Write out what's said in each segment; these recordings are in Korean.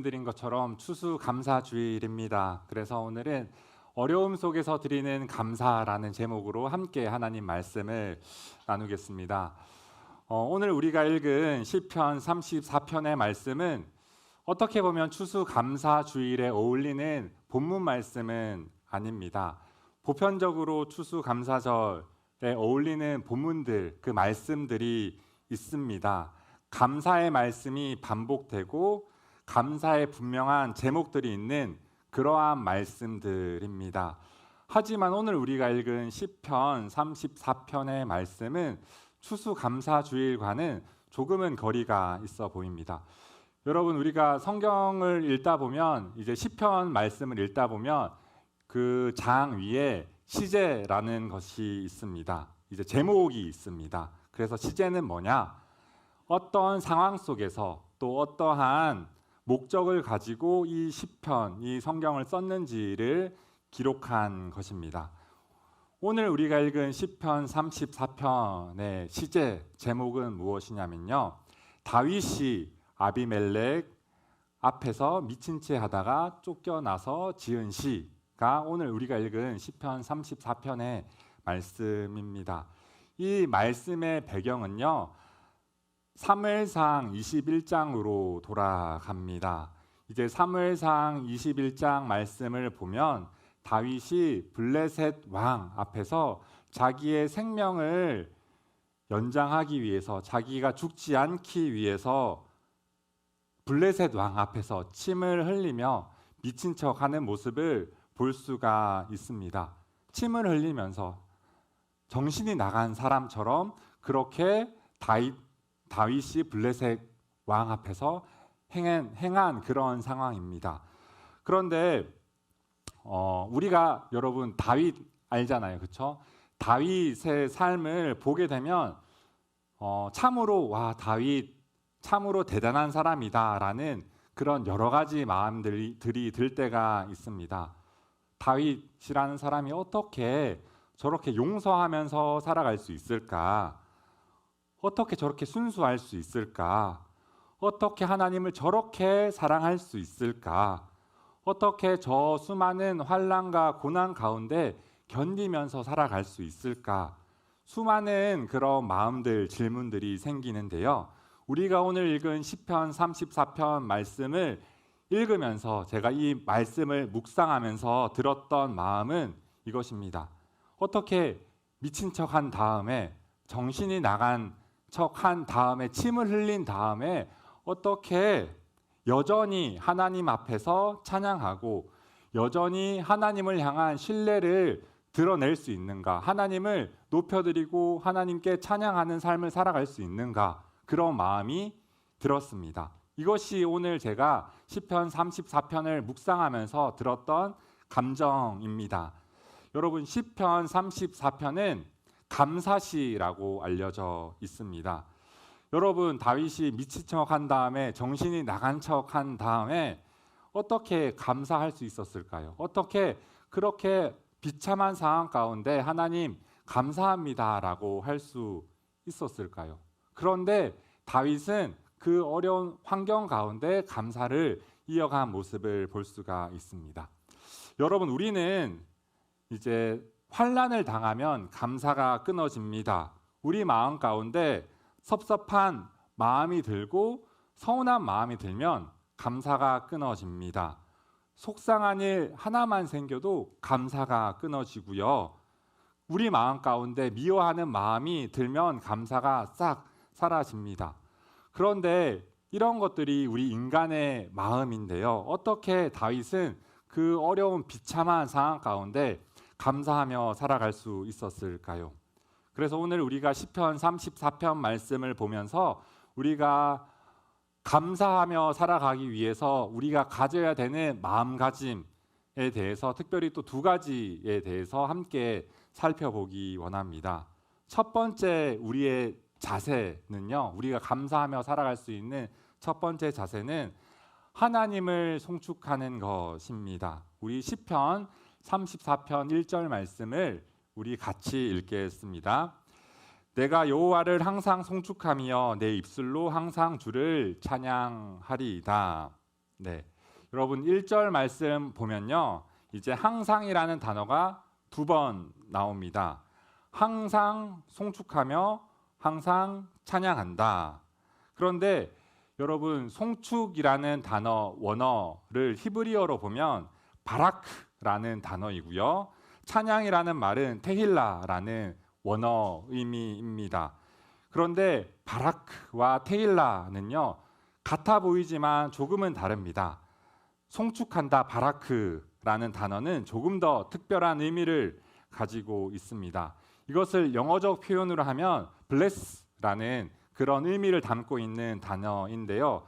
드린 것처럼 추수감사주일입니다. 그래서 오늘은 어려움 속에서 드리는 감사라는 제목으로 함께 하나님 말씀을 나누겠습니다. 오늘 우리가 읽은 시편 34편의 말씀은 어떻게 보면 추수감사주일에 어울리는 본문 말씀은 아닙니다. 보편적으로 추수감사절에 어울리는 본문들, 그 말씀들이 있습니다. 감사의 말씀이 반복되고 감사의 분명한 제목들이 있는 그러한 말씀들입니다. 하지만 오늘 우리가 읽은 시편 34편의 말씀은 추수감사주일과는 조금은 거리가 있어 보입니다. 여러분, 우리가 성경을 읽다 보면, 이제 시편 말씀을 읽다 보면 그 장 위에 시제라는 것이 있습니다. 이제 제목이 있습니다. 그래서 시제는 뭐냐? 어떤 상황 속에서 또 어떠한 목적을 가지고 이 시편, 이 성경을 썼는지를 기록한 것입니다. 오늘 우리가 읽은 시편 34편의 시제 제목은 무엇이냐면요, 다윗이 아비멜렉 앞에서 미친 채 하다가 쫓겨나서 지은 시가 오늘 우리가 읽은 시편 34편의 말씀입니다. 이 말씀의 배경은요, 사무엘상 21장으로 돌아갑니다. 이제 사무엘상 21장 말씀을 보면 다윗이 블레셋 왕 앞에서 자기의 생명을 연장하기 위해서, 자기가 죽지 않기 위해서 블레셋 왕 앞에서 침을 흘리며 미친 척하는 모습을 볼 수가 있습니다. 침을 흘리면서 정신이 나간 사람처럼 그렇게 다윗이 블레셋 왕 앞에서 행한 그런 상황입니다. 그런데 우리가 여러분 다윗 알잖아요, 그렇죠? 다윗의 삶을 보게 되면 참으로 다윗 참으로 대단한 사람이다라는 그런 여러 가지 마음들이 들 때가 있습니다. 다윗이라는 사람이 어떻게 저렇게 용서하면서 살아갈 수 있을까? 어떻게 저렇게 순수할 수 있을까? 어떻게 하나님을 저렇게 사랑할 수 있을까? 어떻게 저 수많은 환난과 고난 가운데 견디면서 살아갈 수 있을까? 수많은 그런 마음들, 질문들이 생기는데요. 우리가 오늘 읽은 시편 34편 말씀을 읽으면서 제가 이 말씀을 묵상하면서 들었던 마음은 이것입니다. 어떻게 미친 척한 다음에, 정신이 나간 척한 다음에, 침을 흘린 다음에 어떻게 여전히 하나님 앞에서 찬양하고 여전히 하나님을 향한 신뢰를 드러낼 수 있는가, 하나님을 높여드리고 하나님께 찬양하는 삶을 살아갈 수 있는가, 그런 마음이 들었습니다. 이것이 오늘 제가 시편 34편을 묵상하면서 들었던 감정입니다. 여러분, 시편 34편은 감사시라고 알려져 있습니다. 여러분, 다윗이 미친 척한 다음에, 정신이 나간 척한 다음에 어떻게 감사할 수 있었을까요? 어떻게 그렇게 비참한 상황 가운데 하나님 감사합니다라고 할 수 있었을까요? 그런데 다윗은 그 어려운 환경 가운데 감사를 이어간 모습을 볼 수가 있습니다. 여러분, 우리는 이제 환난을 당하면 감사가 끊어집니다. 우리 마음 가운데 섭섭한 마음이 들고 서운한 마음이 들면 감사가 끊어집니다. 속상한 일 하나만 생겨도 감사가 끊어지고요. 우리 마음 가운데 미워하는 마음이 들면 감사가 싹 사라집니다. 그런데 이런 것들이 우리 인간의 마음인데요. 어떻게 다윗은 그 어려운 비참한 상황 가운데 감사하며 살아갈 수 있었을까요? 그래서 오늘 우리가 시편 34편 말씀을 보면서 우리가 감사하며 살아가기 위해서 우리가 가져야 되는 마음가짐에 대해서, 특별히 또 두 가지에 대해서 함께 살펴보기 원합니다. 첫 번째 우리의 자세는요, 우리가 감사하며 살아갈 수 있는 첫 번째 자세는 하나님을 송축하는 것입니다. 우리 시편 34편 1절 말씀을 우리 같이 읽겠습니다. 내가 여호와를 항상 송축하며 내 입술로 항상 주를 찬양하리이다. 네. 여러분 1절 말씀 보면요. 이제 항상이라는 단어가 2번 나옵니다. 항상 송축하며 항상 찬양한다. 그런데 여러분 송축이라는 단어 원어를 히브리어로 보면 바라크라는 단어이고요. 찬양이라는 말은 테힐라라는 원어 의미입니다. 그런데 바라크와 테힐라는요. 같아 보이지만 조금은 다릅니다. 송축한다 바라크라는 단어는 조금 더 특별한 의미를 가지고 있습니다. 이것을 영어적 표현으로 하면 bless라는 그런 의미를 담고 있는 단어인데요.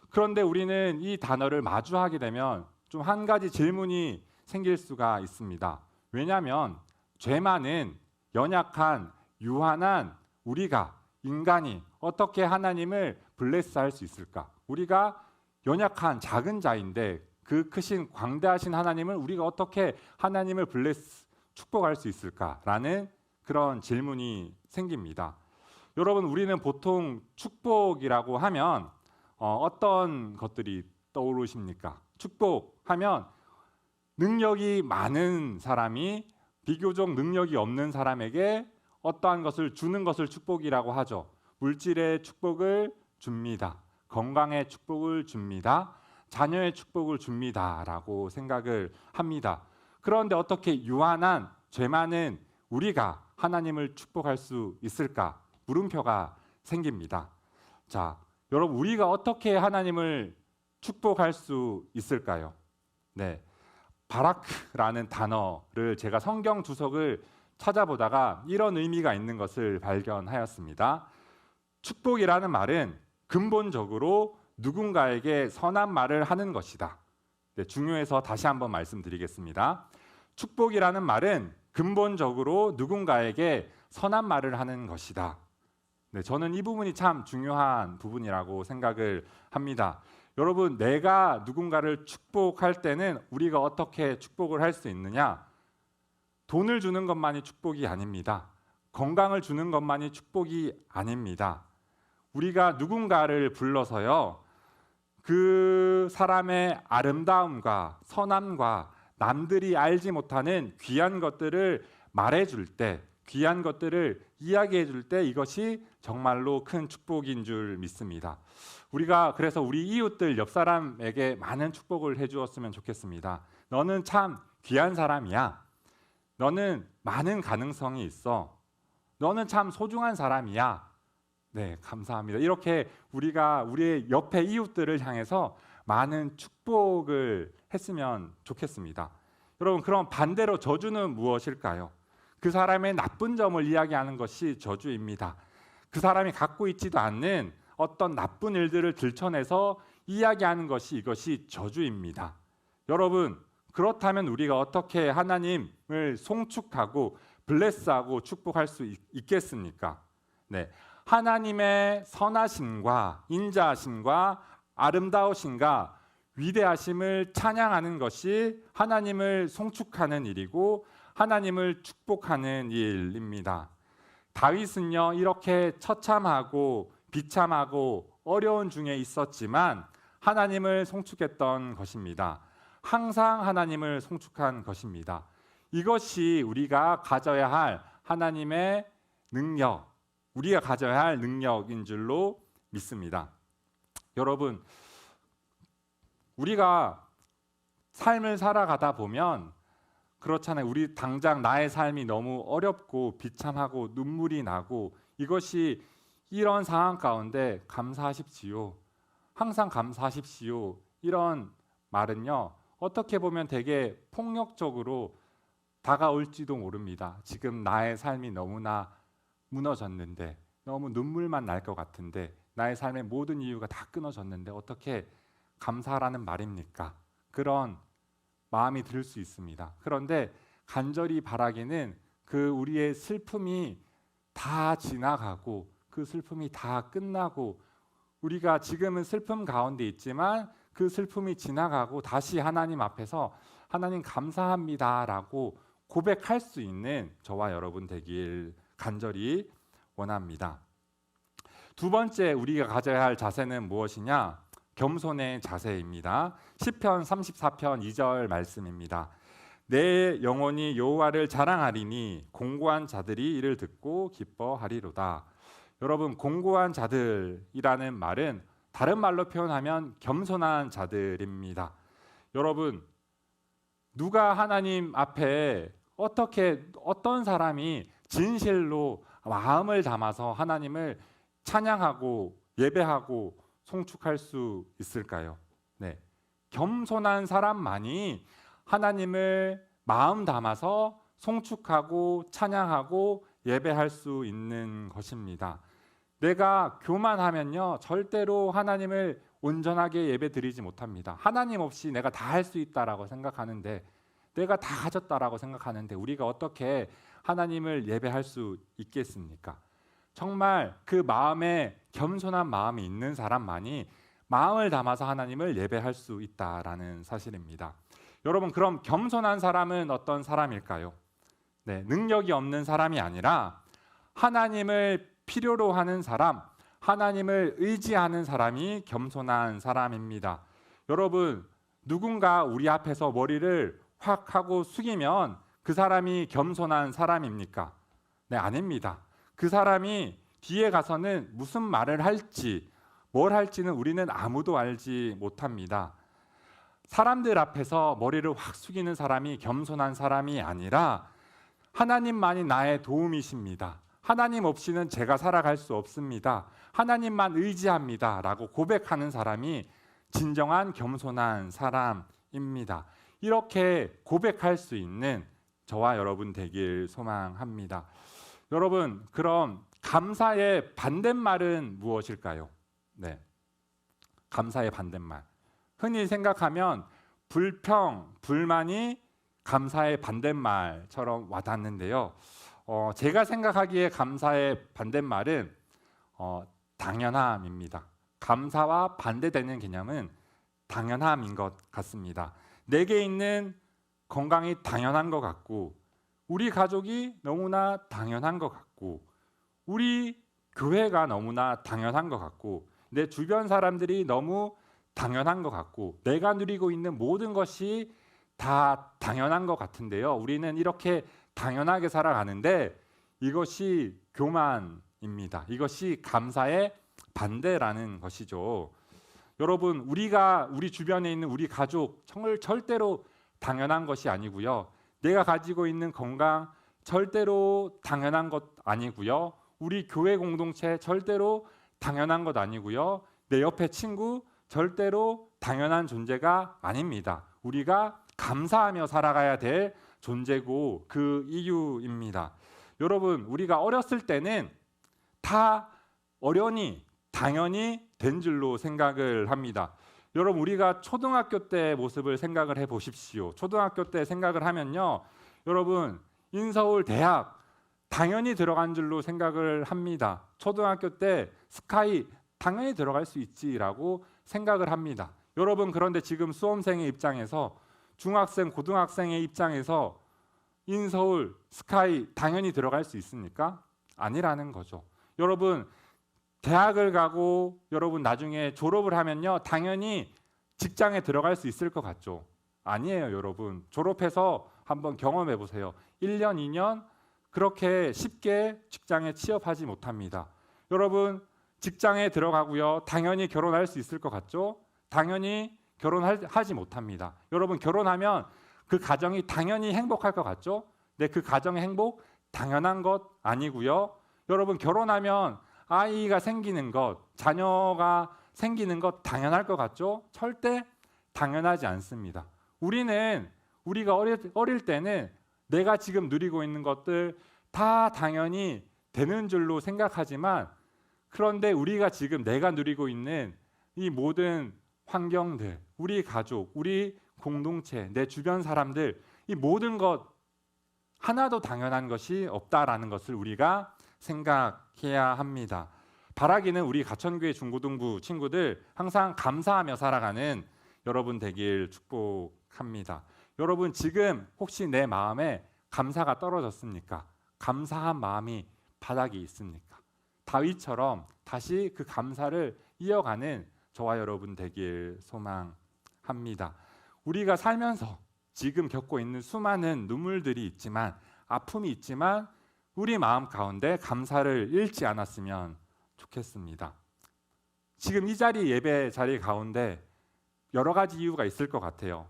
그런데 우리는 이 단어를 마주하게 되면 좀 한 가지 질문이 생길 수가 있습니다. 왜냐하면 죄 많은 연약한 유한한 우리가 인간이 어떻게 하나님을 블레스할 수 있을까? 우리가 연약한 작은 자인데 그 크신 광대하신 하나님을 우리가 어떻게 하나님을 블레스 축복할 수 있을까라는 그런 질문이 생깁니다. 여러분 우리는 보통 축복이라고 하면 어떤 것들이 떠오르십니까? 축복하면 능력이 많은 사람이 비교적 능력이 없는 사람에게 어떠한 것을 주는 것을 축복이라고 하죠. 물질의 축복을 줍니다. 건강의 축복을 줍니다. 자녀의 축복을 줍니다라고 생각을 합니다. 그런데 어떻게 유한한 죄 많은 우리가 하나님을 축복할 수 있을까? 물음표가 생깁니다. 자, 여러분 우리가 어떻게 하나님을 축복할 수 있을까요? 네, 바라크라는 단어를 제가 성경 주석을 찾아보다가 이런 의미가 있는 것을 발견하였습니다. 축복이라는 말은 근본적으로 누군가에게 선한 말을 하는 것이다. 네, 중요해서 다시 한번 말씀드리겠습니다. 축복이라는 말은 근본적으로 누군가에게 선한 말을 하는 것이다. 네, 저는 이 부분이 참 중요한 부분이라고 생각을 합니다. 여러분, 내가 누군가를 축복할 때는 우리가 어떻게 축복을 할 수 있느냐? 돈을 주는 것만이 축복이 아닙니다. 건강을 주는 것만이 축복이 아닙니다. 우리가 누군가를 불러서요, 그 사람의 아름다움과 선함과 남들이 알지 못하는 귀한 것들을 말해줄 때, 귀한 것들을 이야기해 줄 때 이것이 정말로 큰 축복인 줄 믿습니다. 우리가 그래서 우리 이웃들 옆 사람에게 많은 축복을 해주었으면 좋겠습니다. 너는 참 귀한 사람이야. 너는 많은 가능성이 있어. 너는 참 소중한 사람이야. 네, 감사합니다. 이렇게 우리가 우리의 옆에 이웃들을 향해서 많은 축복을 했으면 좋겠습니다. 여러분, 그럼 반대로 저주는 무엇일까요? 그 사람의 나쁜 점을 이야기하는 것이 저주입니다. 그 사람이 갖고 있지도 않는 어떤 나쁜 일들을 들춰내서 이야기하는 것이 이것이 저주입니다. 여러분, 그렇다면 우리가 어떻게 하나님을 송축하고 블레스하고 축복할 수 있겠습니까? 네, 하나님의 선하심과 인자하심과 아름다우심과 위대하심을 찬양하는 것이 하나님을 송축하는 일이고 하나님을 축복하는 일입니다. 다윗은요, 이렇게 처참하고 비참하고 어려운 중에 있었지만 하나님을 송축했던 것입니다. 항상 하나님을 송축한 것입니다. 이것이 우리가 가져야 할 하나님의 능력, 우리가 가져야 할 능력인 줄로 믿습니다. 여러분, 우리가 삶을 살아가다 보면 그렇잖아요. 우리 당장 나의 삶이 너무 어렵고 비참하고 눈물이 나고 이것이 이런 상황 가운데 감사하십시오. 항상 감사하십시오. 이런 말은요. 어떻게 보면 되게 폭력적으로 다가올지도 모릅니다. 지금 나의 삶이 너무나 무너졌는데 너무 눈물만 날 것 같은데 나의 삶의 모든 이유가 다 끊어졌는데 어떻게 감사라는 말입니까? 그런 마음이 들 수 있습니다. 그런데 간절히 바라기는 그 우리의 슬픔이 다 지나가고 그 슬픔이 다 끝나고 우리가 지금은 슬픔 가운데 있지만 그 슬픔이 지나가고 다시 하나님 앞에서 하나님 감사합니다라고 고백할 수 있는 저와 여러분 되길 간절히 원합니다. 두 번째 우리가 가져야 할 자세는 무엇이냐? 겸손의 자세입니다. 시편 34편 2절 말씀입니다. 내 영혼이 여호와를 자랑하리니 공고한 자들이 이를 듣고 기뻐하리로다. 여러분, 공고한 자들이라는 말은 다른 말로 표현하면 겸손한 자들입니다. 여러분, 누가 하나님 앞에 어떤 사람이 진실로 마음을 담아서 하나님을 찬양하고 예배하고 송축할 수 있을까요? 네, 겸손한 사람만이 하나님을 마음 담아서 송축하고 찬양하고 예배할 수 있는 것입니다. 내가 교만하면요, 절대로 하나님을 온전하게 예배드리지 못합니다. 하나님 없이 내가 다 할 수 있다라고 생각하는데, 내가 다 가졌다라고 생각하는데 우리가 어떻게 하나님을 예배할 수 있겠습니까? 정말 그 마음에 겸손한 마음이 있는 사람만이 마음을 담아서 하나님을 예배할 수 있다라는 사실입니다. 여러분, 그럼 겸손한 사람은 어떤 사람일까요? 네, 능력이 없는 사람이 아니라 하나님을 필요로 하는 사람, 하나님을 의지하는 사람이 겸손한 사람입니다. 여러분, 누군가 우리 앞에서 머리를 확 하고 숙이면 그 사람이 겸손한 사람입니까? 네, 아닙니다. 그 사람이 뒤에 가서는 무슨 말을 할지, 뭘 할지는 우리는 아무도 알지 못합니다. 사람들 앞에서 머리를 확 숙이는 사람이 겸손한 사람이 아니라 하나님만이 나의 도움이십니다. 하나님 없이는 제가 살아갈 수 없습니다. 하나님만 의지합니다. 라고 고백하는 사람이 진정한 겸손한 사람입니다. 이렇게 고백할 수 있는 저와 여러분 되길 소망합니다. 여러분, 그럼 감사의 반대말은 무엇일까요? 네, 감사의 반대말. 흔히 생각하면 불평, 불만이 감사의 반대말처럼 와닿는데요. 제가 생각하기에 감사의 반대말은 당연함입니다. 감사와 반대되는 개념은 당연함인 것 같습니다. 내게 있는 건강이 당연한 것 같고, 우리 가족이 너무나 당연한 것 같고, 우리 교회가 너무나 당연한 것 같고, 내 주변 사람들이 너무 당연한 것 같고, 내가 누리고 있는 모든 것이 다 당연한 것 같은데요. 우리는 이렇게 당연하게 살아가는데 이것이 교만입니다. 이것이 감사의 반대라는 것이죠. 여러분, 우리가 우리 주변에 있는 우리 가족 정말 절대로 당연한 것이 아니고요. 내가 가지고 있는 건강 절대로 당연한 것 아니고요. 우리 교회 공동체 절대로 당연한 것 아니고요. 내 옆에 친구 절대로 당연한 존재가 아닙니다. 우리가 감사하며 살아가야 될 존재고 그 이유입니다. 여러분, 우리가 어렸을 때는 다 어련히 당연히 된 줄로 생각을 합니다. 여러분, 우리가 초등학교 때 모습을 생각을 해보십시오. 초등학교 때 생각을 하면요, 여러분, 인서울 대학 당연히 들어간 줄로 생각을 합니다. 초등학교 때 스카이 당연히 들어갈 수 있지라고 생각을 합니다. 여러분, 그런데 지금 수험생의 입장에서, 중학생, 고등학생의 입장에서 인서울, 스카이 당연히 들어갈 수 있습니까? 아니라는 거죠. 여러분, 대학을 가고 여러분 나중에 졸업을 하면요, 당연히 직장에 들어갈 수 있을 것 같죠? 아니에요. 여러분, 졸업해서 한번 경험해 보세요. 1년, 2년 그렇게 쉽게 직장에 취업하지 못합니다. 여러분, 직장에 들어가고요, 당연히 결혼할 수 있을 것 같죠? 당연히 결혼하지 못합니다. 여러분, 결혼하면 그 가정이 당연히 행복할 것 같죠? 네, 그 가정의 행복 당연한 것 아니고요. 여러분, 결혼하면 아이가 생기는 것, 자녀가 생기는 것 당연할 것 같죠? 절대 당연하지 않습니다. 우리가 어릴 때는 내가 지금 누리고 있는 것들 다 당연히 되는 줄로 생각하지만, 그런데 우리가 지금 내가 누리고 있는 이 모든 환경들, 우리 가족, 우리 공동체, 내 주변 사람들, 이 모든 것 하나도 당연한 것이 없다라는 것을 우리가 생각해야 합니다. 바라기는 우리 가천교회 중고등부 친구들 항상 감사하며 살아가는 여러분 되길 축복합니다. 여러분, 지금 혹시 내 마음에 감사가 떨어졌습니까? 감사한 마음이 바닥에 있습니까? 다윗처럼 다시 그 감사를 이어가는 저와 여러분 되길 소망합니다. 우리가 살면서 지금 겪고 있는 수많은 눈물들이 있지만, 아픔이 있지만 우리 마음 가운데 감사를 잃지 않았으면 좋겠습니다. 지금 이 자리, 예배 자리 가운데 여러 가지 이유가 있을 것 같아요.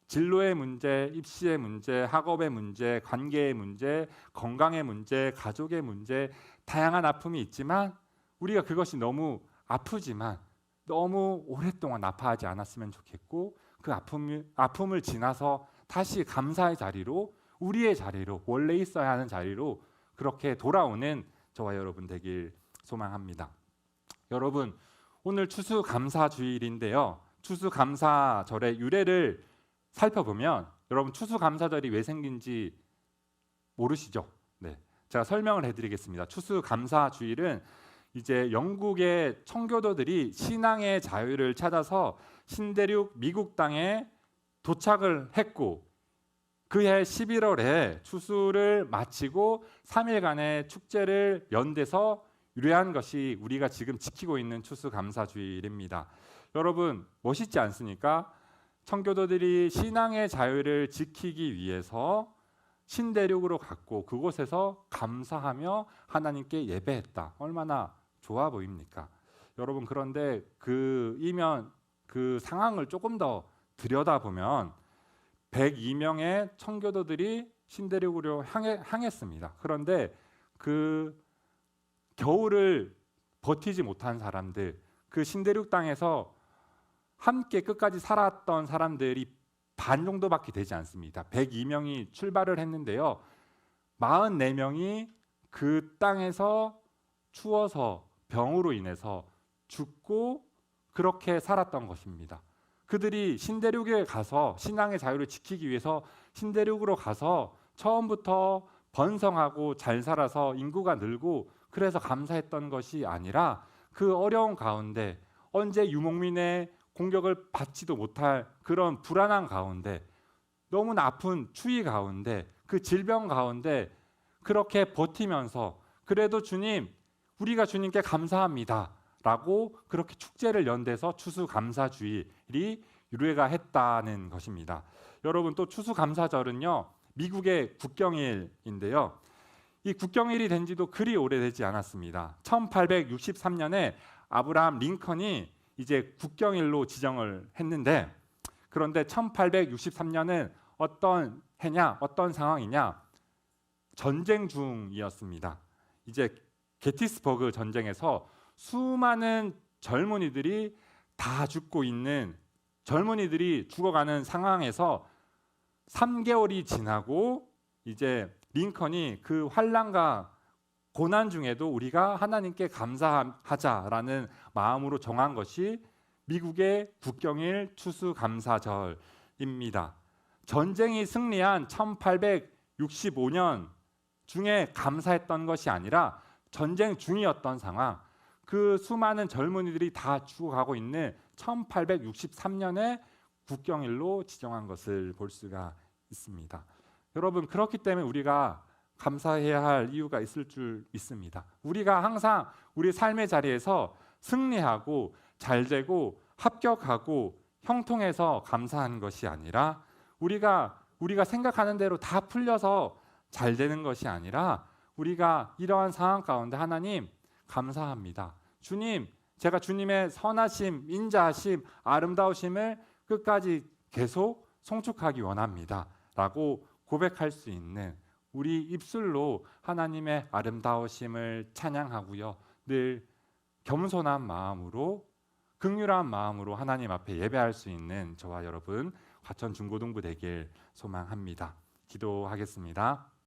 진로의 문제, 입시의 문제, 학업의 문제, 관계의 문제, 건강의 문제, 가족의 문제, 다양한 아픔이 있지만 우리가 그것이 너무 아프지만 너무 오랫동안 아파하지 않았으면 좋겠고, 그 아픔을 지나서 다시 감사의 자리로, 우리의 자리로, 원래 있어야 하는 자리로 그렇게 돌아오는 저와 여러분 되길 소망합니다. 여러분, 오늘 추수감사주일인데요. 추수감사절의 유래를 살펴보면 여러분, 추수감사절이 왜 생긴지 모르시죠? 네, 제가 설명을 해드리겠습니다. 추수감사주일은 이제 영국의 청교도들이 신앙의 자유를 찾아서 신대륙 미국 땅에 도착을 했고, 그해 11월에 추수를 마치고 3일간의 축제를 연대서 유래한 것이 우리가 지금 지키고 있는 추수감사주일입니다. 여러분, 멋있지 않습니까? 청교도들이 신앙의 자유를 지키기 위해서 신대륙으로 갔고 그곳에서 감사하며 하나님께 예배했다. 얼마나 좋아 보입니까? 여러분, 그런데 그 상황을 조금 더 들여다보면 102명의 청교도들이 신대륙으로 향했습니다. 그런데 그 겨울을 버티지 못한 사람들, 그 신대륙 땅에서 함께 끝까지 살았던 사람들이 반 정도밖에 되지 않습니다. 102명이 출발을 했는데요, 44명이 그 땅에서 추워서 병으로 인해서 죽고 그렇게 살았던 것입니다. 그들이 신대륙에 가서 신앙의 자유를 지키기 위해서 신대륙으로 가서 처음부터 번성하고 잘 살아서 인구가 늘고 그래서 감사했던 것이 아니라, 그 어려운 가운데 언제 유목민의 공격을 받지도 못할 그런 불안한 가운데, 너무나 아픈 추위 가운데, 그 질병 가운데 그렇게 버티면서 그래도 주님, 우리가 주님께 감사합니다 라고 그렇게 축제를 연대서 추수감사주일이 유래가 했다는 것입니다. 여러분, 또 추수감사절은요, 미국의 국경일인데요, 이 국경일이 된 지도 그리 오래되지 않았습니다. 1863년에 아브라함 링컨이 이제 국경일로 지정을 했는데, 그런데 1863년은 어떤 해냐, 어떤 상황이냐, 전쟁 중이었습니다. 이제 게티스버그 전쟁에서 수많은 젊은이들이 다 죽고 있는, 젊은이들이 죽어가는 상황에서 3개월이 지나고 이제 링컨이 그 환난과 고난 중에도 우리가 하나님께 감사하자라는 마음으로 정한 것이 미국의 국경일 추수감사절입니다. 전쟁이 승리한 1865년 중에 감사했던 것이 아니라 전쟁 중이었던 상황, 그 수많은 젊은이들이 다 죽어가고 있는 1863년에 국경일로 지정한 것을 볼 수가 있습니다. 여러분, 그렇기 때문에 우리가 감사해야 할 이유가 있을 줄 믿습니다. 우리가 항상 우리 삶의 자리에서 승리하고 잘되고 합격하고 형통해서 감사하는 것이 아니라, 우리가 생각하는 대로 다 풀려서 잘 되는 것이 아니라, 우리가 이러한 상황 가운데 하나님 감사합니다. 주님, 제가 주님의 선하심, 인자하심, 아름다우심을 끝까지 계속 송축하기 원합니다 라고 고백할 수 있는, 우리 입술로 하나님의 아름다우심을 찬양하고요, 늘 겸손한 마음으로, 긍휼한 마음으로 하나님 앞에 예배할 수 있는 저와 여러분 과천 중고등부 되길 소망합니다. 기도하겠습니다.